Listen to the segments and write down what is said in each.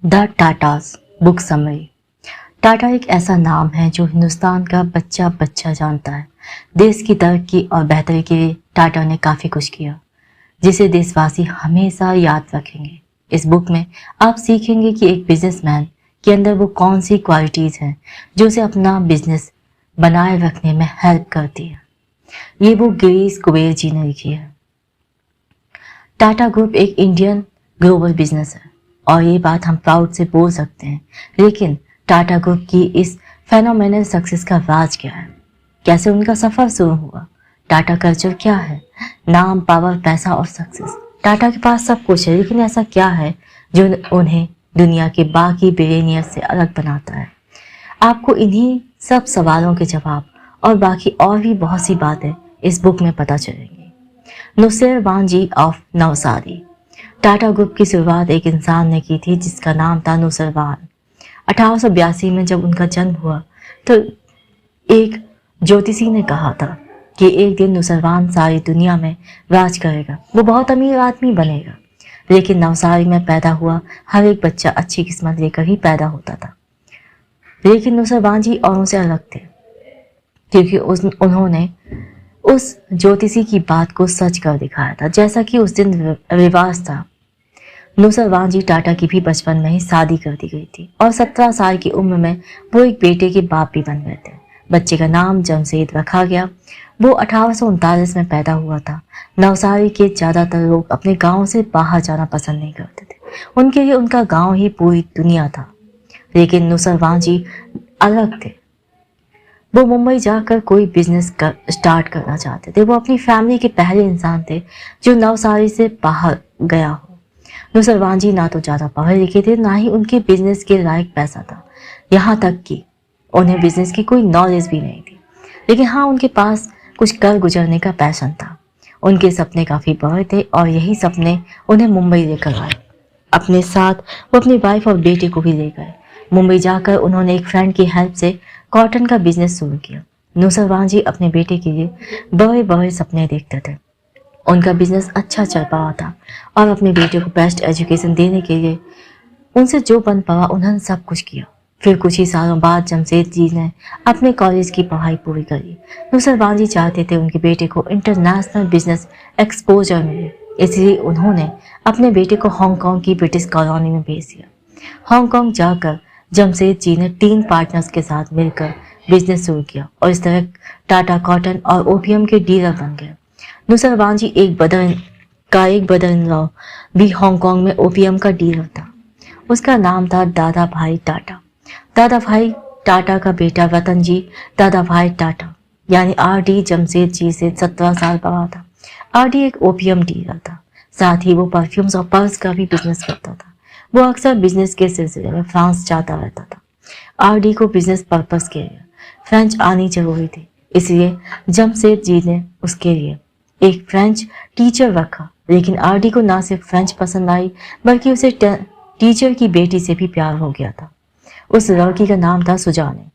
The Tatas book summary. Tata एक ऐसा नाम है जो हिंदुस्तान का बच्चा बच्चा जानता है। देश की तरक्की और बेहतरी के लिए टाटा ने काफ़ी कुछ किया, जिसे देशवासी हमेशा याद रखेंगे। इस बुक में आप सीखेंगे कि एक बिजनेसमैन के अंदर वो कौन सी क्वालिटीज़ हैं जो उसे अपना बिजनेस बनाए रखने में हेल्प करती है। ये बुक गिरीश कुबेर जी ने लिखी है। टाटा ग्रुप एक इंडियन ग्लोबल बिजनेस है और ये बात हम प्राउड से बोल सकते हैं। लेकिन टाटा ग्रुप की इस फेनोमेनल सक्सेस का राज क्या है? कैसे उनका सफर शुरू हुआ? टाटा कल्चर क्या है? नाम, पावर, पैसा और सक्सेस। टाटा के पास सब कुछ है, लेकिन ऐसा क्या है जो उन्हें दुनिया के बाकी बिलियनियर से अलग बनाता है? आपको इन्हीं सब सवालों के जवाब और बाकी और भी बहुत सी बातें इस बुक में पता चलेंगी। नुसैरवान जी ऑफ नवसारी। टाटा ग्रुप की शुरुआत एक इंसान ने की थी जिसका नाम था नुसैरवान। 1882 में जब उनका जन्म हुआ तो एक ज्योतिषी ने कहा था कि एक दिन नुसैरवान सारी दुनिया में राज करेगा, वो बहुत अमीर आदमी बनेगा। लेकिन नवसारी में पैदा हुआ हर एक बच्चा अच्छी किस्मत लेकर ही पैदा होता था। लेकिन नुसैरवान जी औरों से अलग थे, क्योंकि उन्होंने उस ज्योतिषी की बात को सच कर दिखाया था, जैसा कि उस दिन रिवाज था। नुसैरवान जी टाटा की भी बचपन में ही शादी कर दी गई थी और 17 साल की उम्र में वो एक बेटे के बाप भी बन गए थे। बच्चे का नाम जमशेद रखा गया। वो 1839 में पैदा हुआ था। नवसारी के ज़्यादातर लोग अपने गांव से बाहर जाना पसंद नहीं करते थे। उनके लिए उनका गांव ही पूरी दुनिया था। लेकिन नुसैरवान जी अलग थे। वो मुंबई जाकर कोई बिजनेस स्टार्ट करना चाहते थे। वो अपनी फैमिली के पहले इंसान थे जो नवसारी से बाहर गया हो। नुसैरवान जी ना तो ज़्यादा पढ़े लिखे थे, ना ही उनके बिजनेस के लायक पैसा था। यहाँ तक कि उन्हें बिजनेस की कोई नॉलेज भी नहीं थी। लेकिन हाँ, उनके पास कुछ कर गुजरने का पैशन था। उनके सपने काफ़ी बड़े थे और यही सपने उन्हें मुंबई लेकर आए। अपने साथ वो अपनी वाइफ और बेटे को भी ले गए। मुंबई जाकर उन्होंने एक फ्रेंड की हेल्प से कॉटन का बिजनेस शुरू किया। नुसैरवान जी अपने बेटे के लिए बड़े बड़े सपने देखते थे। उनका बिजनेस अच्छा चल पड़ा था और अपने बेटे को बेस्ट एजुकेशन देने के लिए उनसे जो बन पाया उन्होंने सब कुछ किया। फिर कुछ ही सालों बाद जमशेद जी ने अपने कॉलेज की पढ़ाई पूरी करी। नुसैरवान जी चाहते थे उनके बेटे को इंटरनेशनल बिजनेस एक्सपोजर मिले, इसलिए उन्होंने अपने बेटे को हांगकांग की ब्रिटिश कॉलोनी में भेज दिया। हांगकांग जाकर जमशेद जी ने 3 पार्टनर्स के साथ मिलकर बिजनेस शुरू किया और इस तरह टाटा कॉटन और ओपीएम के डीलर बन गए। नुसैरवान जी एक ब्रदर इन लॉ भी हांगकांग में ओपीएम का डीलर था। उसका नाम था दादा भाई टाटा। दादा भाई टाटा का बेटा रतन जी दादा भाई टाटा यानी आर.डी. जमशेद जी से 17 साल बड़ा था। आर.डी. एक ओपीएम डीलर था। साथ ही वो परफ्यूम्स और पर्स का भी बिजनेस करता था। वो अक्सर बिजनेस के सिलसिले में फ्रांस जाता रहता था। आर.डी. को बिजनेस पर्पस के लिए फ्रेंच आनी जरूरी थी, इसलिए जमशेद जी ने उसके लिए एक फ्रेंच टीचर रखा। लेकिन आर.डी. को ना सिर्फ फ्रेंच पसंद आई, बल्कि उसे टीचर की बेटी से भी प्यार हो गया था। उस लड़की का नाम था सुजाने।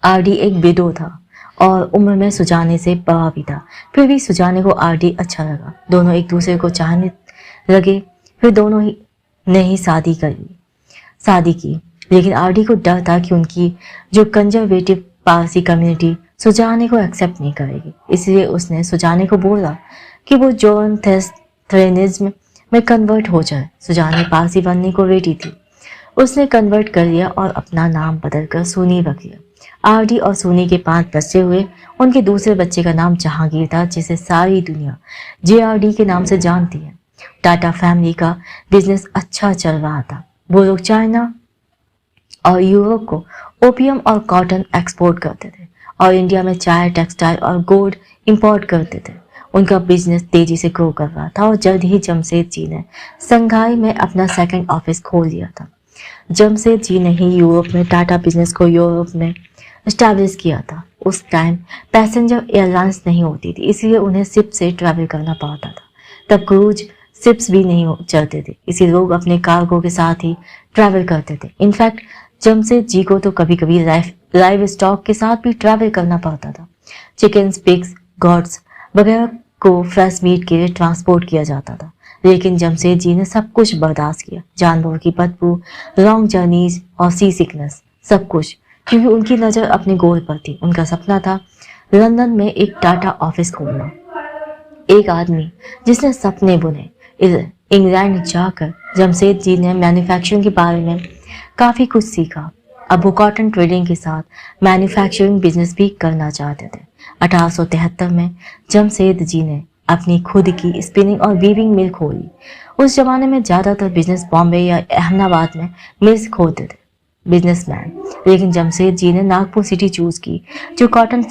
आर.डी. एक विडो था और उम्र में सुजाने से बड़ा भी था। फिर भी सुजाने को आर.डी. अच्छा लगा। दोनों एक दूसरे को चाहने लगे। फिर दोनों ही ने ही शादी की। लेकिन आर.डी. को डर था कि उनकी जो कंजर्वेटिव पारसी कम्युनिटी सुजाने को एक्सेप्ट नहीं करेगी। इसलिए उसने सुजाने को बोला कि वो जोरथ्रेनिज्म में कन्वर्ट हो जाए। सुजाने पारसी बनने को रेडी थी। उसने कन्वर्ट कर लिया और अपना नाम बदलकर सोनी रख लिया। आर.डी. और सोनी के 5 बच्चे हुए। उनके दूसरे बच्चे का नाम जहांगीर था, जिसे सारी दुनिया JRD के नाम से जानती है। टाटा फैमिली का बिजनेस अच्छा चल रहा था। वो लोग चाइना और यूरोप को ओपीएम और कॉटन एक्सपोर्ट करते थे और इंडिया में चाय, टेक्सटाइल और गोल्ड इंपोर्ट करते थे। उनका बिजनेस तेजी से ग्रो कर रहा था और जल्द ही जमशेद जी ने संघाई में अपना सेकंड ऑफिस खोल दिया था। जमशेद जी ने ही यूरोप में टाटा बिजनेस को यूरोप में इस्टेब्लिश किया था। उस टाइम पैसेंजर एयरलाइंस नहीं होती थी, इसलिए उन्हें शिप से ट्रैवल करना पड़ता था। तब क्रूज शिप्स भी नहीं चलते थे, इसीलिए लोग अपने कार्गो के साथ ही ट्रैवल करते थे। इनफैक्ट जमशेद जी को तो कभी कभी लाइव स्टॉक के साथ भी ट्रैवल करना पड़ता था। चिकन, पिग्स, गॉड्स वगैरह को फ्रेश मीट के लिए ट्रांसपोर्ट किया जाता था। लेकिन जमशेदजी ने सब कुछ बर्दाश्त किया, जानवरों की बदबू, लॉन्ग जर्नीज और सी सिकनेस, सब कुछ, क्योंकि उनकी नज़र अपने गोल पर थी। उनका सपना था लंदन में एक टाटा ऑफिस खोलना। एक आदमी जिसने सपने बुने। इंग्लैंड जाकर जमशेदजी ने मैन्युफैक्चरिंग के बारे में काफ़ी कुछ सीखा। अब वो कॉटन ट्रेडिंग के साथ मैन्युफैक्चरिंग बिजनेस भी करना चाहते थे। 1873 में जमशेदजी ने अपनी खुद की स्पिनिंग और वीविंग मिल खोली। उस जमाने में ज़्यादातर बिजनेस बॉम्बे या अहमदाबाद में मिल्स खोलते थे बिजनेसमैन, लेकिन जमशेदजी ने नागपुर सिटी चूज की, जो कॉटन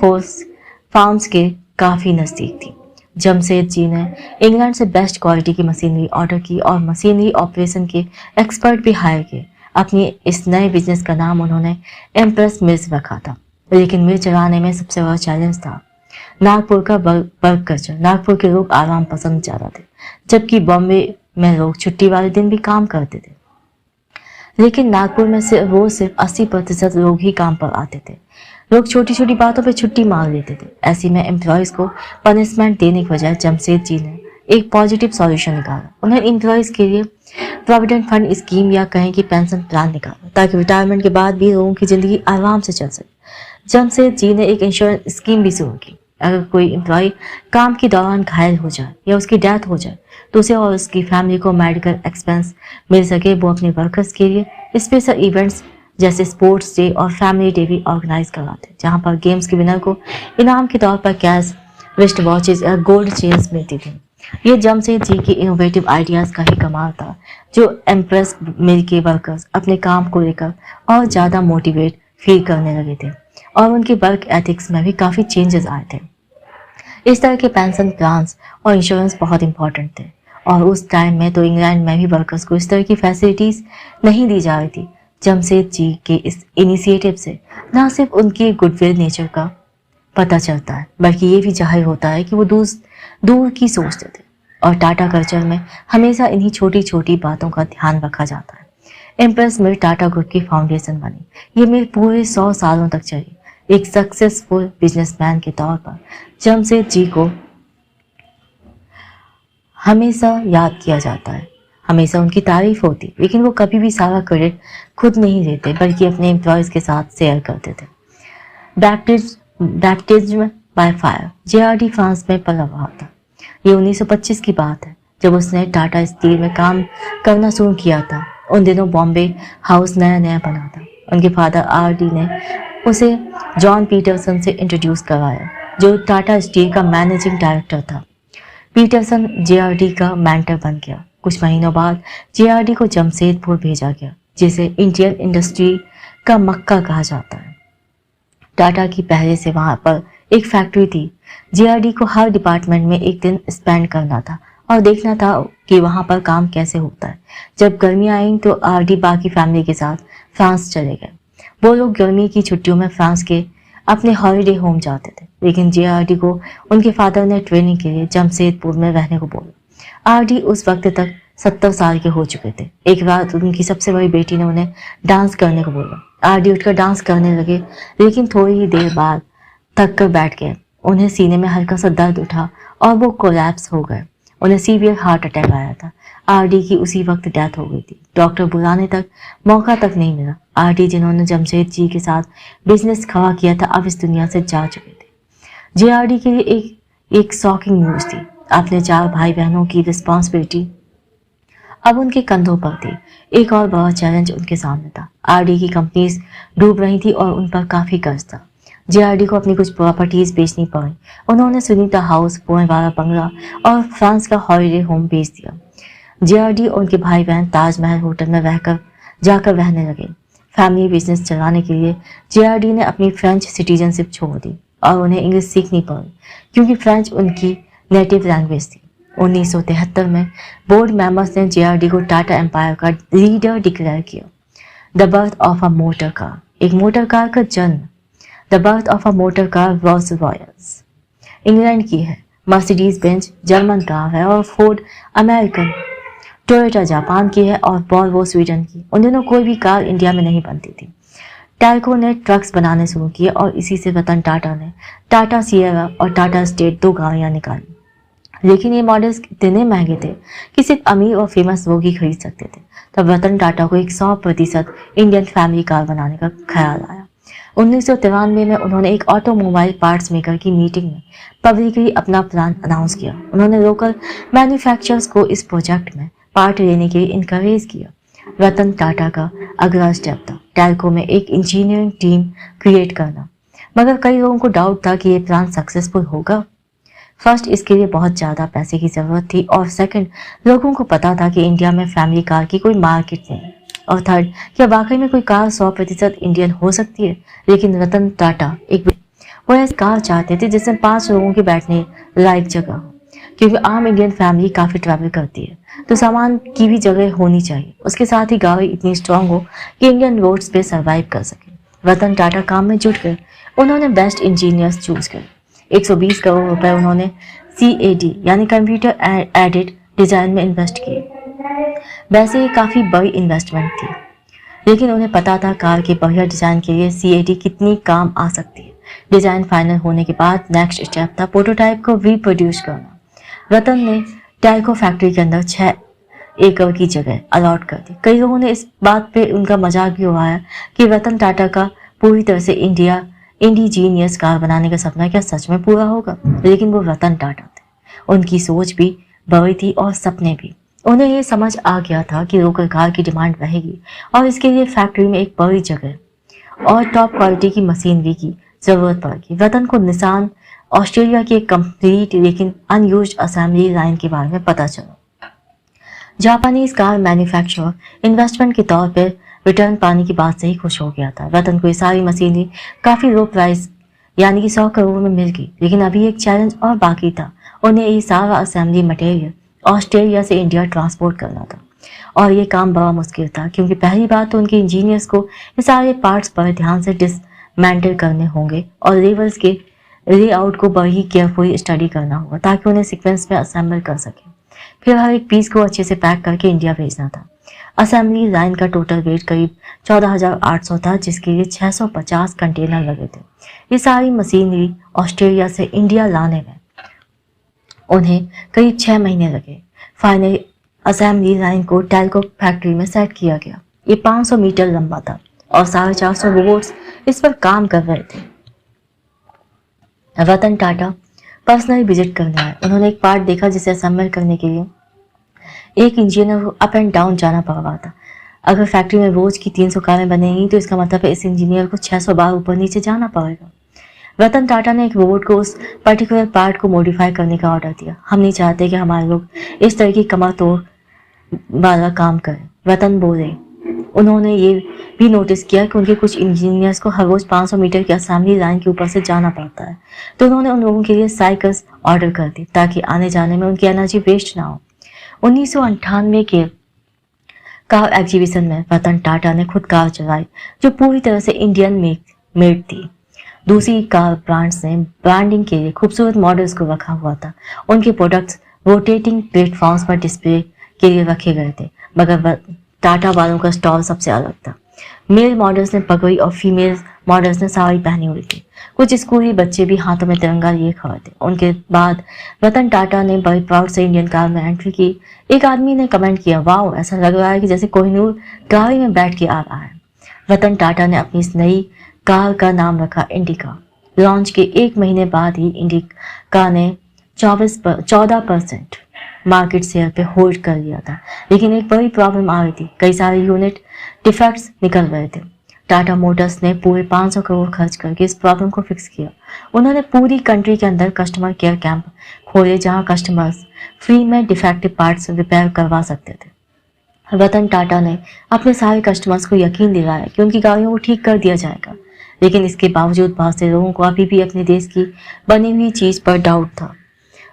फार्म्स के काफ़ी नज़दीक थी। जमशेदजी ने इंग्लैंड से बेस्ट क्वालिटी की मशीनरी ऑर्डर की और मशीनरी ऑपरेशन के एक्सपर्ट भी हायर किए। अपनी इस नए बिजनेस का नाम उन्होंने एम्प्रेस मिल्स रखा था। लेकिन मिल चलाने में सबसे बड़ा चैलेंज था नागपुर का वर्क कल्चर। नागपुर के लोग आराम पसंद ज़्यादा थे, जबकि बॉम्बे में लोग छुट्टी वाले दिन भी काम करते थे। लेकिन नागपुर में सिर्फ 80% लोग ही काम पर आते थे। लोग छोटी छोटी बातों पे छुट्टी मांग लेते थे। ऐसे में एम्प्लॉयज को पनिशमेंट देने के बजाय जमशेदजी ने एक पॉजिटिव सॉल्यूशन निकाला। उन्होंने एम्प्लॉयज के लिए प्रोविडेंट फंड स्कीम या कहें कि पेंशन प्लान निकाला, ताकि रिटायरमेंट के बाद भी लोगों की जिंदगी आराम से चल सके। जमशेदजी ने एक इंश्योरेंस स्कीम भी शुरू की। अगर कोई एम्प्लॉय काम के दौरान घायल हो जाए या उसकी डेथ हो जाए तो उसे और उसकी फैमिली को मेडिकल एक्सपेंस मिल सके। वो अपने वर्कर्स के लिए स्पेशल इवेंट्स जैसे स्पोर्ट्स डे और फैमिली डे भी ऑर्गेनाइज करवाते, जहां पर गेम्स के विनर को इनाम के तौर पर कैश, रिस्ट वॉचेज या गोल्ड चेन्स मिलती थी। ये जमशेदजी की इनोवेटिव आइडियाज का ही कमाल था, जो एम्प्रेस मिल के वर्कर्स अपने काम को लेकर और ज़्यादा मोटिवेट फील करने लगे थे और उनके वर्क एथिक्स में भी काफ़ी चेंजेस आए थे। इस तरह के पेंशन प्लान्स और इंश्योरेंस बहुत इंपॉर्टेंट थे और उस टाइम में तो इंग्लैंड में भी वर्कर्स को इस तरह की फैसिलिटीज़ नहीं दी जा रही थी। जमशेदजी के इस इनिशिएटिव से न सिर्फ उनकी गुडविल नेचर का पता चलता है, बल्कि ये भी जाहिर होता है कि वो दूर की सोचते थे और टाटा कल्चर में हमेशा इन्हीं छोटी छोटी बातों का ध्यान रखा जाता है। एम्प्रेस मिल टाटा ग्रुप की फाउंडेशन बनी। ये मिल पूरे 100 सालों तक चली। एक सक्सेसफुल बिजनेसमैन के तौर पर जमशेदजी को हमेशा याद किया जाता है, हमेशा उनकी तारीफ होती, लेकिन वो कभी भी सारा क्रेडिट खुद नहीं लेते, बल्कि अपने एम्प्लॉयज़ के साथ शेयर करते थे। Baptism by fire JRD France में पला हुआ था। ये 1925 की बात है, जब उसने टाटा स्टील में काम करना शुरू किया था। उन दिनों बॉम्बे हाउस नया नया बना था। उनके फादर आर.डी. ने उसे जॉन पीटरसन से इंट्रोड्यूस करवाया, जो टाटा स्टील का मैनेजिंग डायरेक्टर था। पीटरसन जेआरडी का मेंटर बन गया। कुछ महीनों बाद जेआरडी को जमशेदपुर भेजा गया, जिसे इंडियन इंडस्ट्री का मक्का कहा जाता है। टाटा की पहले से वहां पर एक फैक्ट्री थी। जेआरडी को हर डिपार्टमेंट में एक दिन स्पेंड करना था और देखना था कि वहां पर काम कैसे होता है। जब गर्मियां आई तो आरडी बाकी फैमिली के साथ फ्रांस चले गए। वो लोग गर्मी की छुट्टियों में फ्रांस के अपने हॉलिडे होम जाते थे, लेकिन जेआरडी को उनके फादर ने ट्रेनिंग के लिए जमशेदपुर में रहने को बोला। आरडी उस वक्त तक 70 साल के हो चुके थे। एक रात उनकी सबसे बड़ी बेटी ने उन्हें डांस करने को बोला। आरडी उठकर डांस करने लगे, लेकिन थोड़ी ही देर बाद थक कर बैठ गए। उन्हें सीने में हल्का सा दर्द उठा और वो कोलैप्स हो गए। उन्हें सीवियर हार्ट अटैक आया था। आरडी की उसी वक्त डेथ हो गई थी। डॉक्टर बुलाने तक मौका तक नहीं मिला। आरडी, जिन्होंने जमशेदजी के साथ बिजनेस खड़ा किया था, अब इस दुनिया से जा चुके थे। जेआरडी के लिए एक शॉकिंग न्यूज़ थी। अपने 4 भाई बहनों की रिस्पॉन्सिबिलिटी अब उनके कंधों पर थी। एक और बड़ा चैलेंज उनके सामने था। आरडी की कंपनीज डूब रही थी और उन पर काफ़ी कर्ज था। जेआरडी को अपनी कुछ प्रॉपर्टीज बेचनी पड़ी। उन्होंने सुनीता हाउस, पुणे बंगला और फ्रांस का हॉलिडे होम बेच दिया। जेआरडी और उनके भाई बहन ताजमहल होटल में जाकर रहने लगे। फैमिली बिजनेस चलाने के लिए जेआरडी ने अपनी फ्रेंच सिटीजनशिप छोड़ दी और उन्हें इंग्लिश सीखनी पड़ी, क्योंकि फ्रेंच उनकी नेटिव लैंग्वेज थी। 1973 में बोर्ड मेंबर्स ने जेआरडी को टाटा एम्पायर का लीडर डिक्लेयर किया। The birth of a motor car, एक मोटर कार का जन्म। The birth of a motor car Rolls Royce England की है, मर्सिडीज बेंज जर्मन कार है और फोर्ड अमेरिकन, टोयोटा जापान की है और वॉल्वो स्वीडन की। उन दिनों कोई भी कार इंडिया में नहीं बनती थी। टैल्को ने ट्रक्स बनाने शुरू किए और इसी से रतन टाटा ने टाटा सिएरा और टाटा स्टेट 2 गाड़ियां निकाली। लेकिन ये मॉडल्स इतने महंगे थे कि सिर्फ अमीर और फेमस लोग ही खरीद सकते थे। तब रतन टाटा को एक 100% इंडियन फैमिली कार बनाने का ख्याल आया। 1993 में उन्होंने एक ऑटोमोबाइल पार्ट्स मेकर की मीटिंग में पब्लिकली अपना प्लान अनाउंस किया। उन्होंने लोकल मैन्युफैक्चरर्स को इस प्रोजेक्ट में पार्ट लेने के लिए इनकरेज किया। रतन टाटा का अगला स्टेप था टेल्को में एक इंजीनियरिंग टीम क्रिएट करना, मगर कई लोगों को डाउट था कि ये प्लान सक्सेसफुल होगा। फर्स्ट, इसके लिए बहुत ज़्यादा पैसे की ज़रूरत थी, और सेकंड, लोगों को पता था कि इंडिया में फैमिली कार की कोई मार्केट नहीं। और थर्ड, क्या वाकई में कोई कार 100% इंडियन हो सकती है? लेकिन रतन टाटा वो ऐसी कार चाहते थे जिसमें 5 लोगों के बैठने लायक जगह हो, क्योंकि आम इंडियन फैमिली काफ़ी ट्रैवल करती है तो सामान की भी जगह होनी चाहिए। उसके साथ ही गाड़ी इतनी स्ट्रांग हो कि इंडियन रोड्स पे सर्वाइव कर सके। रतन टाटा काम में जुट गए। उन्होंने बेस्ट इंजीनियर्स चूज करे। 120 करोड़ रुपए उन्होंने CAD यानी कंप्यूटर एडेड डिजाइन में इन्वेस्ट किए। वैसे ये काफ़ी बड़ी इन्वेस्टमेंट थी, लेकिन उन्हें पता था कार के बढ़िया डिजाइन के लिए CAD कितनी काम आ सकती है। डिजाइन फाइनल होने के बाद नेक्स्ट स्टेप था प्रोटोटाइप को रीप्रोड्यूस करना। रतन ने टेल्को फैक्ट्री के अंदर 6 एकड़ की जगह अलॉट कर दी। कई लोगों ने इस बात पे उनका मजाक भी उड़ाया कि रतन टाटा का पूरी तरह से इंडिजीनियस कार बनाने का सपना क्या सच में पूरा होगा? लेकिन वो रतन टाटा थे, उनकी सोच भी बड़ी थी और सपने भी। उन्हें ये समझ आ गया था कि लोकल कार की डिमांड रहेगी और इसके लिए फैक्ट्री में एक बड़ी जगह और टॉप क्वालिटी की मशीनरी की जरूरत पड़ेगी। रतन को निसान ऑस्ट्रेलिया की एक कंप्लीट लेकिन अनयूज्ड असेंबली लाइन के बारे में पता चला। जापानीज कार मैन्युफैक्चरर इन्वेस्टमेंट के तौर पर रिटर्न पाने की बात से ही खुश हो गया था। रतन को ये सारी मशीनरी काफी लो प्राइस यानी कि 100 करोड़ में मिल गई, लेकिन अभी एक चैलेंज और बाकी था। उन्हें ये सारा असेंबली मटेरियल ऑस्ट्रेलिया से इंडिया ट्रांसपोर्ट करना था, और ये काम बड़ा मुश्किल था क्योंकि पहली बात तो उनके इंजीनियर्स को ये सारे पार्ट्स पर ध्यान से डिसमेंटल करने होंगे और लेवल्स के लेआउट को बड़ी केयरफुली स्टडी करना होगा ताकि उन्हें सीक्वेंस में असेंबल कर सके। फिर हर एक पीस को अच्छे से पैक करके इंडिया भेजना था। असेंबली लाइन का टोटल वेट करीब 14,800 था, जिसके लिए 650 कंटेनर लगे थे। ये सारी मशीनरी ऑस्ट्रेलिया से इंडिया लाने में उन्हें करीब 6 महीने लगे। फाइनली असेंबली लाइन को टेल्को फैक्ट्री में सेट किया गया। ये 500 मीटर लंबा था और 450 रोबोट्स इस पर काम कर रहे थे। रतन टाटा पर्सनली विजिट करने आए। उन्होंने एक पार्ट देखा जिसे असेंबल करने के लिए एक इंजीनियर को अप एंड डाउन जाना पड़ रहा था। अगर फैक्ट्री में रोज की 300 कारें बनेंगी तो इसका मतलब है इस इंजीनियर को 600 बार ऊपर नीचे जाना पड़ेगा। रतन टाटा ने एक रोबोट को उस पर्टिकुलर पार्ट को मॉडिफाई करने का ऑर्डर दिया। हम नहीं चाहते कि हमारे लोग इस तरह की कमर तोड़ वाला काम करें, रतन बोले। उन्होंने ये भी नोटिस किया कि उनके कुछ इंजीनियर्स को हर रोज 500 मीटर की असेंबली लाइन के ऊपर से जाना पड़ता है, तो उन्होंने उन लोगों के लिए साइकिल्स ऑर्डर कर दी ताकि आने जाने में उनकी एनर्जी वेस्ट ना हो। 1998 के कार एग्जीबिशन में रतन टाटा ने खुद कार चलाई जो पूरी तरह से इंडियन मेड थी। दूसरी कार ब्रांड्स ने ब्रांडिंग के लिए खूबसूरत मॉडल्स को रखा हुआ था। उनके प्रोडक्ट्स रोटेटिंग प्लेटफॉर्म्स पर डिस्प्ले के लिए रखे गए थे, मगर टाटा वालों का स्टॉल सबसे अलग था। मेल मॉडल्स ने पगड़ी और फीमेल मॉडल्स ने साड़ी पहनी हुई थी। कुछ स्कूली बच्चे भी हाथों में तिरंगा लिए खड़े थे। उनके बाद रतन टाटा ने बड़ी प्राउड से इंडियन कार में एंट्री की। एक आदमी ने कमेंट किया, वाओ, ऐसा लग रहा है कि जैसे कोहिनूर गाड़ी में बैठ के आ रहा है। रतन टाटा ने अपनी इस नई कार का नाम रखा इंडिका। लॉन्च के 1 महीने बाद ही इंडिका ने 14% मार्केट शेयर पे होल्ड कर लिया था, लेकिन एक बड़ी प्रॉब्लम आ रही थी। कई सारे यूनिट डिफेक्ट्स निकल रहे थे। टाटा मोटर्स ने पूरे 500 करोड़ खर्च करके इस प्रॉब्लम को फिक्स किया। उन्होंने पूरी कंट्री के अंदर कस्टमर केयर कैंप खोले जहां कस्टमर्स फ्री में डिफेक्टिव पार्ट्स रिपेयर करवा सकते थे। रतन टाटा ने अपने सारे कस्टमर्स को यकीन दिलाया कि उनकी गाड़ियों को ठीक कर दिया जाएगा, लेकिन इसके बावजूद बहुत से लोगों को अभी भी अपने देश की बनी हुई चीज पर डाउट था।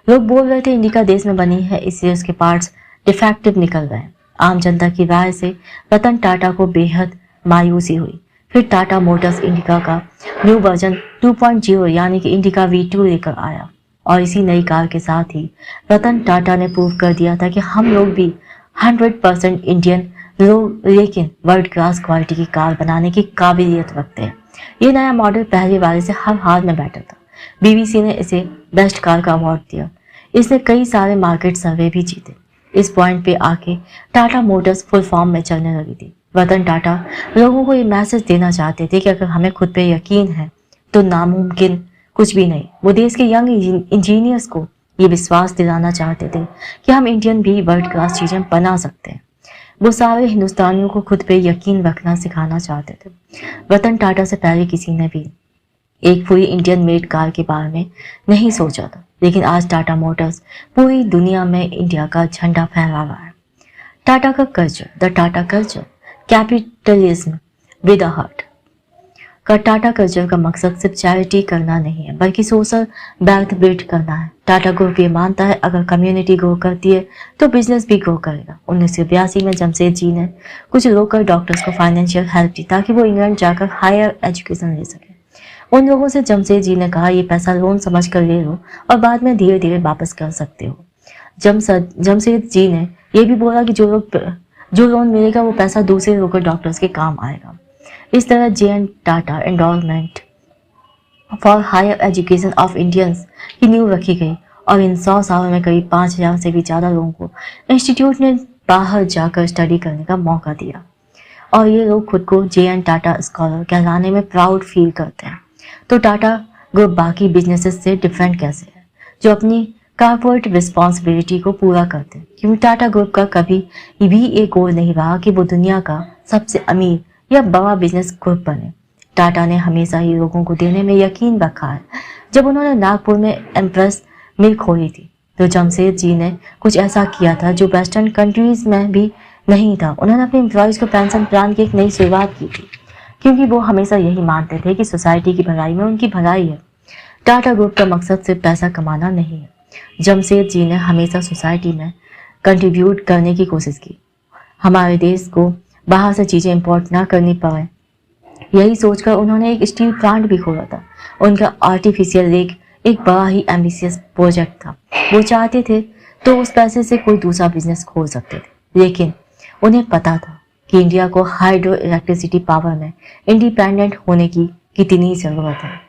लोग बोल रहे थे इंडिका देश में बनी है, इसलिए उसके पार्ट्स डिफेक्टिव निकल रहे हैं। आम जनता की राय से रतन टाटा को बेहद मायूसी हुई। फिर टाटा मोटर्स इंडिका का न्यू वर्जन 2.0 यानी कि इंडिका V2 लेकर आया, और इसी नई कार के साथ ही रतन टाटा ने प्रूव कर दिया था कि हम लोग भी 100% इंडियन लेकिन वर्ल्ड क्लास क्वालिटी की कार बनाने की काबिलियत रखते हैं। ये नया मॉडल पहले वाले से हर हाल में बेटर था। BBC ने इसे बेस्ट कार का अवार्ड दिया। इसने कई सारे मार्केट सर्वे भी जीते। इस पॉइंट पे आके टाटा मोटर्स फुल फॉर्म में चलने लगी थी। रतन टाटा लोगों को ये मैसेज देना चाहते थे कि अगर हमें खुद पे यकीन है तो नामुमकिन कुछ भी नहीं। वो देश के यंग इंजीनियर्स को ये विश्वास दिलाना चाहते थे कि हम इंडियन भी वर्ल्ड क्लास चीजें बना सकते हैं। वो सारे हिंदुस्तानियों को खुद पे यकीन रखना सिखाना चाहते थे। रतन टाटा से पहले किसी ने भी एक पूरी इंडियन मेड कार के बारे में नहीं सोचा था, लेकिन आज टाटा मोटर्स पूरी दुनिया में इंडिया का झंडा फहरा रहा है। टाटा का culture, the Tata culture, capitalism with a heart का टाटा कल्चर का मकसद सिर्फ चैरिटी करना नहीं है, बल्कि सोशल वेल्थ बिल्ड करना है। टाटा ग्रुप ये मानता है अगर कम्युनिटी ग्रो करती है तो बिजनेस भी ग्रो करेगा। 1982 में जमशेद जी ने कुछ लोकल डॉक्टर्स को फाइनेंशियल हेल्प दी ताकि वो इंग्लैंड जाकर हायर एजुकेशन ले सके। उन लोगों से जमशेद जी ने कहा ये पैसा लोन समझ कर ले लो और बाद में धीरे धीरे वापस कर सकते हो। जमशेद जी ने यह भी बोला कि जो लोन मिलेगा वो पैसा दूसरे लोकल डॉक्टर्स के काम आएगा। इस तरह J N. Tata endowment for higher education of Indians की नींव रखी गई और इन 100 सालों में करीब 5000 से भी ज़्यादा लोगों को इंस्टीट्यूट ने बाहर जाकर स्टडी करने का मौका दिया और ये लोग खुद को जे.एन. टाटा स्कॉलर कहलाने में प्राउड फील करते हैं। तो टाटा ग्रुप बाकी बिजनेसेस से डिफरेंट कैसे है जो अपनी कॉर्पोरेट रिस्पॉन्सिबिलिटी को पूरा करते हैं? क्योंकि टाटा ग्रुप का कभी भी एक गोल नहीं रहा कि वो दुनिया का सबसे अमीर या बड़ा बिजनेस ग्रुप बने। टाटा ने हमेशा ही लोगों को देने में यकीन रखा है। जब उन्होंने नागपुर में एम्प्रेस मिल खोली थी तो जमशेद जी ने कुछ ऐसा किया था जो वेस्टर्न कंट्रीज में भी नहीं था। उन्होंने अपने एम्प्लॉयज़ को पेंशन प्लान की एक नई शुरुआत की थी क्योंकि वो हमेशा यही मानते थे कि सोसाइटी की भलाई में उनकी भलाई है। टाटा ग्रुप का मकसद सिर्फ पैसा कमाना नहीं है। जमशेद जी ने हमेशा सोसाइटी में कंट्रीब्यूट करने की कोशिश की, हमारे देश को बाहर से चीज़ें इंपोर्ट ना करनी पड़े। यही सोचकर उन्होंने एक स्टील प्लांट भी खोला था। उनका आर्टिफिशियल लेक एक बड़ा ही एम्बिशियस प्रोजेक्ट था। वो चाहते थे तो उस पैसे से कोई दूसरा बिजनेस खोल सकते थे, लेकिन उन्हें पता था कि इंडिया को हाइड्रो इलेक्ट्रिसिटी पावर में इंडिपेंडेंट होने की कितनी ज़रूरत है।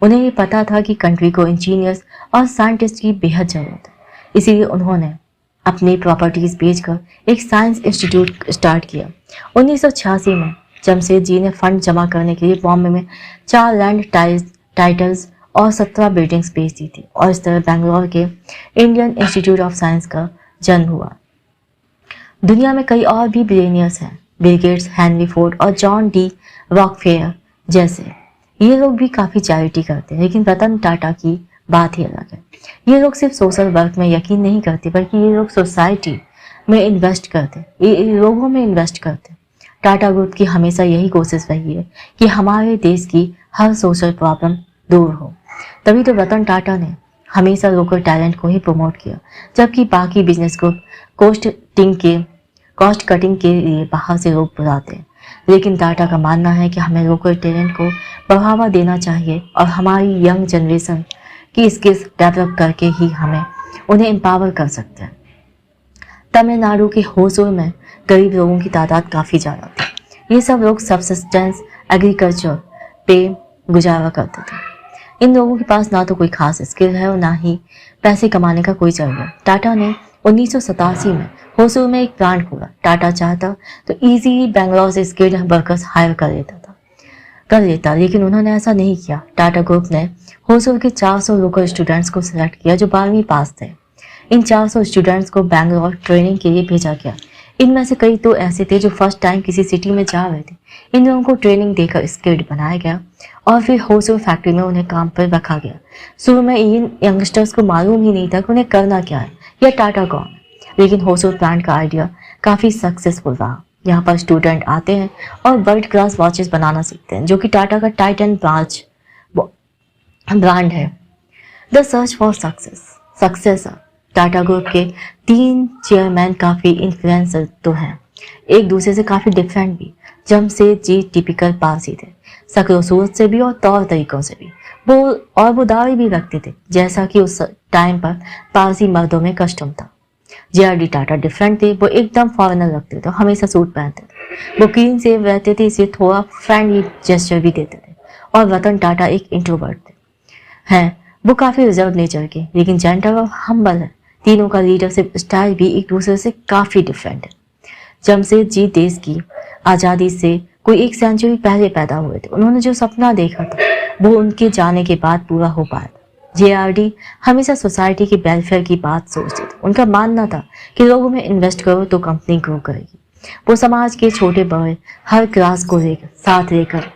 उन्हें ये पता था कि कंट्री को इंजीनियर्स और साइंटिस्ट की बेहद ज़रूरत है। इसीलिए उन्होंने अपनी प्रॉपर्टीज़ बेचकर एक साइंस इंस्टीट्यूट स्टार्ट किया। 1986 में जमशेद जी ने फंड जमा करने के लिए बॉम्बे में 4 लैंड टाइटल्स और 17 बिल्डिंग्स बेच दी थी और इस तरह बेंगलोर के इंडियन इंस्टीट्यूट ऑफ साइंस का जन्म हुआ। दुनिया में कई और भी बिलियनियर्स हैं, बिल गेट्स, हेनरी फोर्ड और जॉन डी रॉकफेलर जैसे। ये लोग भी काफ़ी चैरिटी करते हैं, लेकिन रतन टाटा की बात ही अलग है। ये लोग सिर्फ सोशल वर्क में यकीन नहीं करते, बल्कि ये लोग सोसाइटी में इन्वेस्ट करते, ये लोगों में इन्वेस्ट करते। टाटा ग्रुप की हमेशा यही कोशिश रही है कि हमारे देश की हर सोशल प्रॉब्लम दूर हो। तभी तो रतन टाटा ने हमेशा लोकल टैलेंट को ही प्रमोट किया, जबकि बाकी बिजनेस ग्रुप कॉस्ट कटिंग के लिए बाहर से लोग बुलाते हैं। लेकिन टाटा का मानना है कि हमें लोकल टैलेंट को बढ़ावा देना चाहिए और हमारी यंग जनरेशन की स्किल्स डेवलप करके ही हमें उन्हें एम्पावर कर सकते हैं। तमिलनाडु के होसुर में गरीब लोगों की तादाद काफ़ी ज़्यादा थी। ये सब लोग सबसिस्टेंस एग्रीकल्चर पे गुजारा करते थे। इन लोगों के पास ना तो कोई खास स्किल है और ना ही पैसे कमाने का कोई जरिया। टाटा ने 1987 में होसुर में एक प्लांट खोला। टाटा चाहता तो इजीली बेंगलोर से स्किल्ड वर्कर्स हायर कर लेता, लेकिन उन्होंने ऐसा नहीं किया। टाटा ग्रुप ने होसुर के 400 लोकल स्टूडेंट्स को सिलेक्ट किया जो 12वीं पास थे। इन 400 स्टूडेंट्स को बेंगलोर ट्रेनिंग के लिए भेजा गया। इनमें से कई तो ऐसे थे जो फर्स्ट टाइम किसी सिटी में जा रहे थे। इन लोगों को ट्रेनिंग देकर स्किल्ड बनाया गया और फिर होसुर फैक्ट्री में उन्हें काम पर रखा गया। शुरू में इन यंगस्टर्स को मालूम ही नहीं था कि उन्हें करना क्या है या टाटा कौन है, लेकिन होसुर प्लांट का आइडिया काफ़ी सक्सेसफुल रहा। यहाँ पर स्टूडेंट आते हैं और वर्ल्ड क्लास वॉचेस बनाना सीखते हैं, जो कि टाटा का टाइटन ब्रांड है। The search for successor Tata group के 3 चेयरमैन काफ़ी इन्फ्लुएंसर तो हैं, एक दूसरे से काफ़ी डिफरेंट भी। जमशेद जी टिपिकल पारसी थे, शक्ल सूरत से भी और तौर तरीकों से भी। वो दाढ़ी भी रखते थे, जैसा कि उस टाइम पर पारसी मर्दों में कस्टम था। जे.आर.डी. टाटा डिफरेंट थे, वो एकदम फॉरेनर लगते थे, हमेशा सूट पहनते थे। वो क्लीन सेव रहते थे, इसलिए थोड़ा फ्रेंडली जेस्चर भी देते थे। और रतन टाटा एक इंट्रोवर्ट थे हैं, वो काफी रिजर्व नेचर के लेकिन जेंटल और हम्बल है। तीनों का लीडरशिप स्टाइल भी एक दूसरे से काफी डिफरेंट है। जमशेदजी देश की आज़ादी से कोई 1 सेंचुरी पहले पैदा हुए थे। उन्होंने जो सपना देखा था वो उनके जाने के बाद पूरा हो पाया। जेआरडी हमेशा सोसाइटी की वेलफेयर की बात सोचते थे। उनका मानना था कि लोगों में इन्वेस्ट करो तो कंपनी ग्रो करेगी। वो समाज के छोटे बड़े हर क्लास को साथ लेकर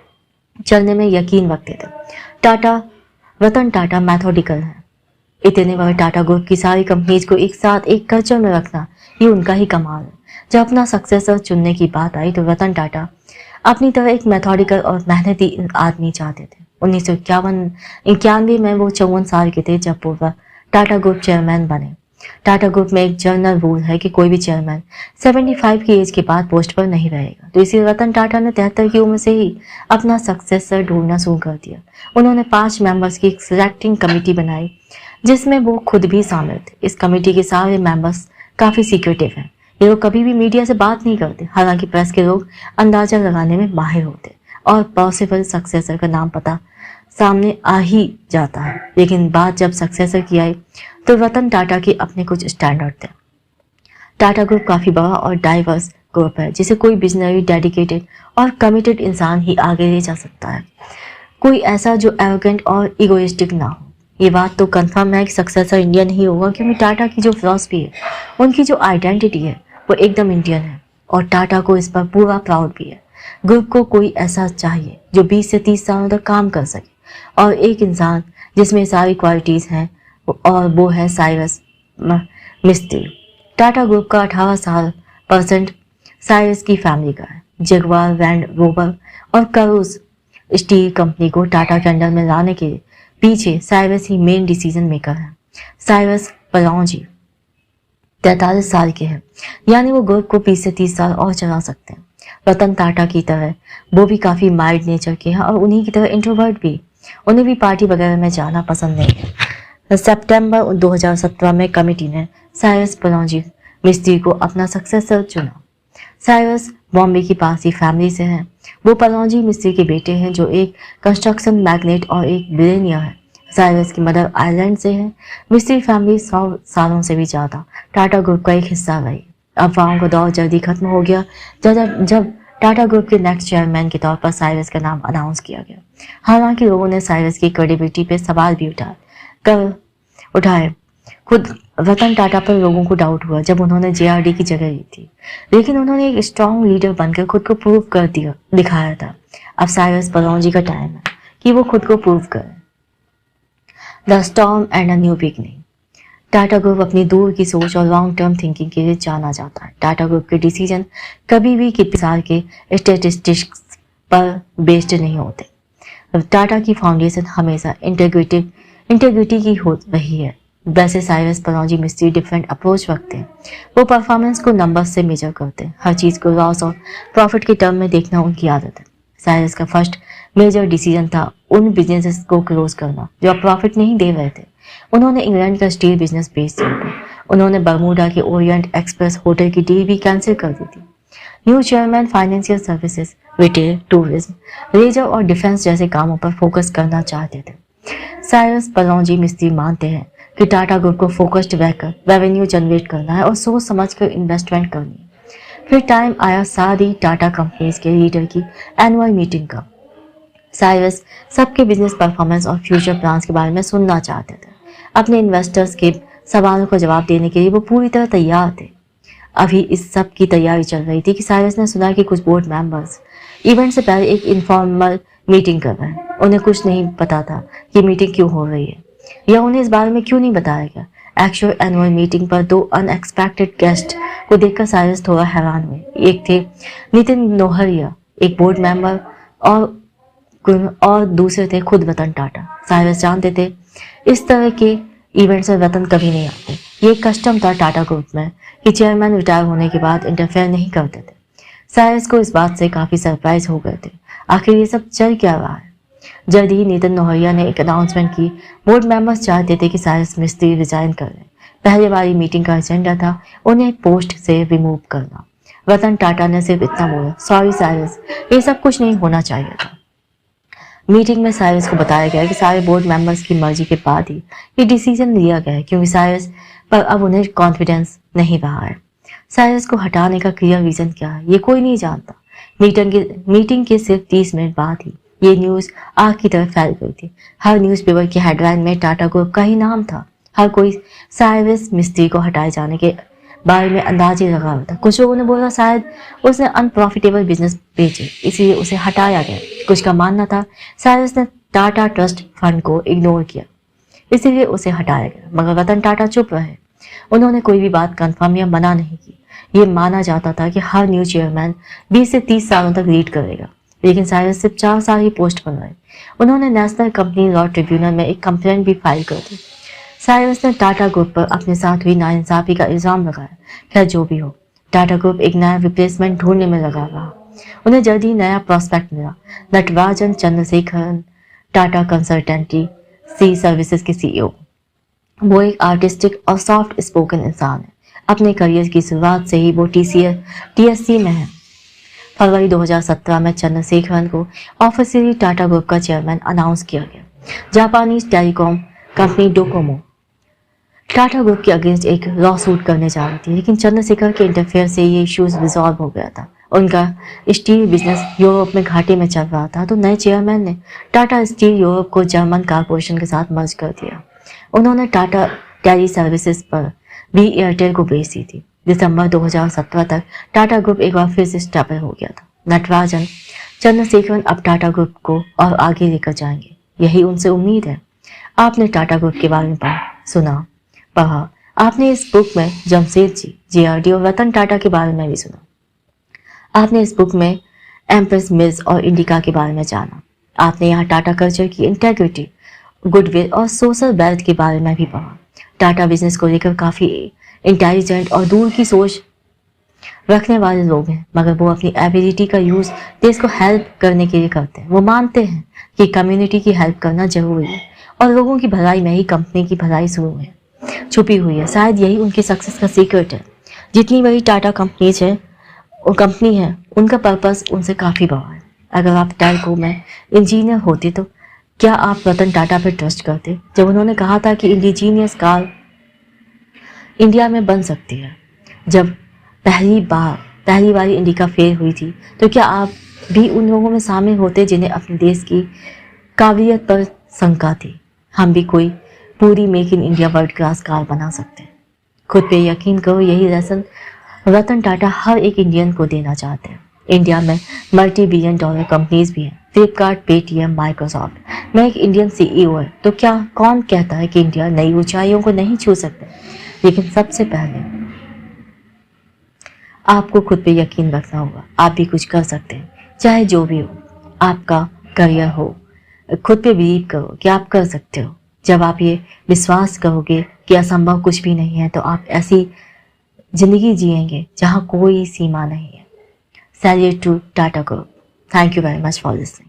चलने में यकीन रखते थे। टाटा रतन टाटा मैथोडिकल है। इतने बड़े टाटा ग्रुप की सारी कंपनीज को एक साथ एक कल्चर में रखना ये उनका ही कमाल है। जब अपना सक्सेसर चुनने की बात आई तो रतन टाटा अपनी तरह एक मेथोडिकल और मेहनती आदमी चाहते थे। 1991 में वो 54 साल के थे जब वो टाटा ग्रुप चेयरमैन बने। टाटा ग्रुप में एक जनरल रूल है कि कोई भी चेयरमैन 75 की एज के बाद पोस्ट पर नहीं रहेगा। तो इसी रतन टाटा ने 73 की उम्र से ही अपना सक्सेसर ढूंढना शुरू कर दिया। उन्होंने 5 मेंबर्स की एक सिलेक्टिंग कमेटी बनाई जिसमें वो खुद भी शामिल थे। इस कमेटी के सारे मेंबर्स काफी सीक्रेटिव हैं। ये लोग कभी भी मीडिया से बात नहीं करते। हालांकि प्रेस के लोग अंदाजा लगाने में माहिर होते और पॉसिबल सक्सेसर का नाम पता सामने आ ही जाता है। लेकिन बात जब सक्सेसर की आई तो रतन टाटा के अपने कुछ स्टैंडर्ड थे। टाटा ग्रुप काफी बड़ा और डाइवर्स ग्रुप है जिसे कोई विजनरी, डेडिकेटेड और कमिटेड इंसान ही आगे ले जा सकता है। कोई ऐसा जो एरोगेंट और इगोइस्टिक ना हो। ये बात तो कंफर्म है कि सक्सेसर इंडियन ही होगा क्योंकि टाटा की जो फिलॉसफी है, उनकी जो आइडेंटिटी है वो एकदम इंडियन है और टाटा को इस पर पूरा प्राउड भी है। ग्रुप को कोई ऐसा चाहिए जो 20 से 30 सालों तक काम कर सके और एक इंसान जिसमें सारी क्वालिटीज हैं और वो है साइरस मिस्त्री। टाटा ग्रुप का 18% साइरस की फैमिली का है। जगुआर लैंड रोवर और करूज स्टील कंपनी को टाटा के अंडर में लाने के पीछे साइरस ही मेन डिसीजन मेकर है। साइरस पलौजी 43 साल के हैं, यानी वो ग्रुप को 20 से 30 साल और चला सकते हैं। रतन टाटा की तरह वो भी काफी माइल्ड नेचर के हैं और उन्हीं की तरह इंट्रोवर्ट भी। उन्हें भी पार्टी वगैरह में जाना पसंद नहीं है। सितंबर 2017 में कमेटी ने साइरस पलौजी मिस्त्री को अपना सक्सेसर चुना। साइरस बॉम्बे की पारसी फैमिली से हैं। वो पलौजी मिस्त्री के बेटे हैं जो एक कंस्ट्रक्शन मैग्नेट और एक बिलियनियर है। साइरस की मदर आयरलैंड से है। मिस्त्री फैमिली 100 सालों से भी ज्यादा टाटा ग्रुप का एक हिस्सा रही। अफवाहों का दौर जल्दी खत्म हो गया जब टाटा ग्रुप के नेक्स्ट चेयरमैन के तौर पर साइरस का नाम अनाउंस किया गया। हालांकि लोगों ने साइरस की क्रेडिबिलिटी पे सवाल भी उठाए। खुद रतन टाटा पर लोगों को डाउट हुआ जब उन्होंने जेआरडी की जगह ली थी, लेकिन उन्होंने एक स्ट्रॉन्ग लीडर बनकर खुद को प्रूव कर दिखाया था। अब साइरस पलौजी का टाइम है कि वो खुद को प्रूव करें। The storm and a new beginning. Tata group अपनी दूर की सोच और लॉन्ग टर्म थिंकिंग के लिए जाना जाता है। टाटा ग्रुप के डिसीजन कभी भी किसी साल के स्टैटिस्टिक्स पर बेस्ड नहीं होते। टाटा की फाउंडेशन हमेशा इंटेग्रिटी की हो रही है। वैसे साइरस पलौजी मिस्त्री डिफरेंट अप्रोच रखते हैं। वो परफॉर्मेंस को नंबर्स से मेजर करते हैं। हर चीज को लॉस और प्रॉफिट के टर्म में देखना उनकी आदत है। साइरस का फर्स्ट मेजर डिसीजन था उन बिजनेसेस को क्लोज करना जो अब प्रॉफिट नहीं दे रहे थे। उन्होंने इंग्लैंड का स्टील बिजनेस बेच दिया था। उन्होंने बर्मुडा के ओरिएंट एक्सप्रेस होटल की डील भी कैंसिल कर दी थी। New chairman financial services, retail, tourism, leisure और डिफेंस जैसे कामों पर फोकस करना चाहते थे। साइरस पलौजी मिस्त्री मानते हैं कि टाटा ग्रुप को फोकस्ड रहकर रेवेन्यू जनरेट करना है और सोच समझकर इन्वेस्टमेंट करनी है। फिर टाइम आया सारी टाटा कंपनीज के लीडर की एनुअल मीटिंग का। साइरस सबके बिजनेस परफॉर्मेंस और फ्यूचर प्लान्स के बारे में सुनना चाहते थे। अपने इन्वेस्टर्स के सवालों का जवाब देने के लिए वो पूरी तरह तैयार थे। अभी इस सब की तैयारी चल रही थी कि साइरस ने सुना कि कुछ बोर्ड मेंबर्स इवेंट से पहले एक इनफॉर्मल मीटिंग कर रहे हैं। उन्हें कुछ नहीं पता था कि मीटिंग क्यों हो रही है या उन्हें इस बारे में क्यों नहीं बताया गया। एक्चुअल एनुअल मीटिंग पर 2 अनएक्सपेक्टेड गेस्ट को देखकर साइरस थोड़ा हैरान हुए। एक थे नितिन नोहरिया, एक बोर्ड मेंबर, और दूसरे थे खुद रतन टाटा। साइरस जानते थे इस तरह के इवेंट्स में रतन कभी नहीं आते। ये एक कस्टम था टाटा ग्रुप में कि चेयरमैन रिटायर होने के बाद इंटरफेयर नहीं करते थे। साइरस को इस बात से काफी सरप्राइज हो गए थे। आखिर ये सब चल क्या रहा है। जल्द ही नितिन नोहरिया ने एक अनाउंसमेंट की। बोर्ड मेंबर्स चाहते थे कि साइरस मिस्त्री रिजाइन कर लें। पहले वाली मीटिंग का एजेंडा था उन्हें पोस्ट से रिमूव करना। रतन टाटा ने सिर्फ इतना बोला, सॉरी साइरस, ये सब कुछ नहीं होना चाहिए था। मीटिंग में साइरस को बताया गया कि सारे बोर्ड मेंबर्स की मर्जी के बाद ही ये डिसीजन लिया गया है, क्योंकि साइरस पर अब उन्हें कॉन्फिडेंस नहीं रहा है। साइरस को हटाने का क्लियर रीजन क्या है ये कोई नहीं जानता। मीटिंग के सिर्फ 30 मिनट बाद ही ये न्यूज आग की तरह फैल गई थी। हर न्यूज़पेपर की हेडलाइन में टाटा ग्रुप का ही नाम था। हर कोई साइरस मिस्त्री को हटाए जाने के बारे में अंदाजे लगा रहा था। कुछ लोगों ने बोला शायद उसने अनप्रॉफिटेबल बिजनेस बेचे इसलिए उसे हटाया गया। कुछ का मानना था साइरस ने टाटा ट्रस्ट फंड को इग्नोर किया इसीलिए उसे हटाया गया। मगर रतन टाटा चुप रहे। उन्होंने कोई भी बात कंफर्म या मना नहीं की। ये माना जाता था कि हर न्यू चेयरमैन 20 से 30 सालों तक लीड करेगा, लेकिन साइरस सिर्फ 4 साल ही पोस्ट पर रहे। उन्होंने नेशनल कंपनी लॉ ट्रिब्यूनल में एक कंप्लेंट भी फाइल कर दी। साइरस ने टाटा ग्रुप पर अपने साथ हुई नाइंसाफी का इल्जाम लगाया। खैर जो भी हो, टाटा ग्रुप एक नया रिप्लेसमेंट ढूंढने में लगा रहा। उन्हें जल्दी नया प्रोस्पेक्ट मिला। नटराजन चंद्रशेखरन टाटा कंसल्टेंसी सी सर्विसेज के सीईओ। वो एक आर्टिस्टिक और सॉफ्ट स्पोकन इंसान है। अपने करियर की शुरुआत से ही वो टीएससी में है। फरवरी 2017 में चंद्रशेखरन को ऑफिशियली टाटा ग्रुप का चेयरमैन अनाउंस किया गया। Japanese telecom company Docomo Tata group के अगेंस्ट एक लॉ सूट करने जा रही थी, लेकिन चंद्रशेखर के इंटरफेयर से ये इश्यूज रिजॉल्व हो गया था। उनका स्टील बिजनेस यूरोप में घाटे में चल रहा था, तो नए चेयरमैन ने टाटा स्टील यूरोप को जर्मन कारपोरेशन के साथ मर्ज कर दिया। उन्होंने टाटा टेली सर्विसेज पर भी एयरटेल को बेच दी थी। दिसंबर 2017 तक टाटा ग्रुप एक बार फिर से स्टेबल हो गया था। नटराजन चंद्रशेखरन अब टाटा ग्रुप को और आगे लेकर जाएंगे, यही उनसे उम्मीद है। आपने टाटा ग्रुप के बारे में सुना, पढ़ा। आपने इस बुक में जमशेद जी, जेआरडी और रतन टाटा के बारे में भी सुना। आपने इस बुक में एम्प्रेस मिल्स और इंडिका के बारे में जाना। आपने यहाँ टाटा कल्चर की इंटेग्रिटी, गुडविल और सोशल वेल्थ के बारे में भी पढ़ा। टाटा बिजनेस को लेकर काफ़ी इंटेलिजेंट और दूर की सोच रखने वाले लोग हैं, मगर वो अपनी एबिलिटी का यूज़ देश को हेल्प करने के लिए करते हैं। वो मानते हैं कि कम्युनिटी की हेल्प करना जरूरी है और लोगों की भलाई में ही कंपनी की भलाई शुरू है छुपी हुई है। शायद यही उनके सक्सेस का सीक्रेट है। जितनी बड़ी टाटा कंपनी है उनका पर्पस उनसे काफ़ी बड़ा है। अगर आप टेलको में इंजीनियर होते तो क्या आप रतन टाटा पर ट्रस्ट करते जब उन्होंने कहा था कि इंडिजीनियस कार इंडिया में बन सकती है? जब पहली बार इंडिका फेल हुई थी तो क्या आप भी उन लोगों में शामिल होते जिन्हें अपने देश की काबिलियत पर शंका थी? हम भी कोई पूरी make in India world class car बना सकते हैं। खुद पे यकीन करो, यही लेसन रतन टाटा हर एक इंडियन को देना चाहते हैं। इंडिया में मल्टी बिलियन डॉलर कंपनीज भी हैं, फ्लिपकार्ट, पेटीएम, माइक्रोसॉफ्ट। मैं एक इंडियन सीईओ है तो क्या कौन कहता है कि इंडिया नई ऊंचाइयों को नहीं छू सकता? लेकिन सबसे पहले आपको खुद पे यकीन रखना होगा। आप भी कुछ कर सकते हैं, चाहे जो भी हो आपका करियर हो। खुद पे बिलीव करो कि आप कर सकते हो। जब आप ये विश्वास करोगे कि असंभव कुछ भी नहीं है तो आप ऐसी जिंदगी जिएंगे जहां कोई सीमा नहीं है। Salute to Tata group. Thank you very much for listening.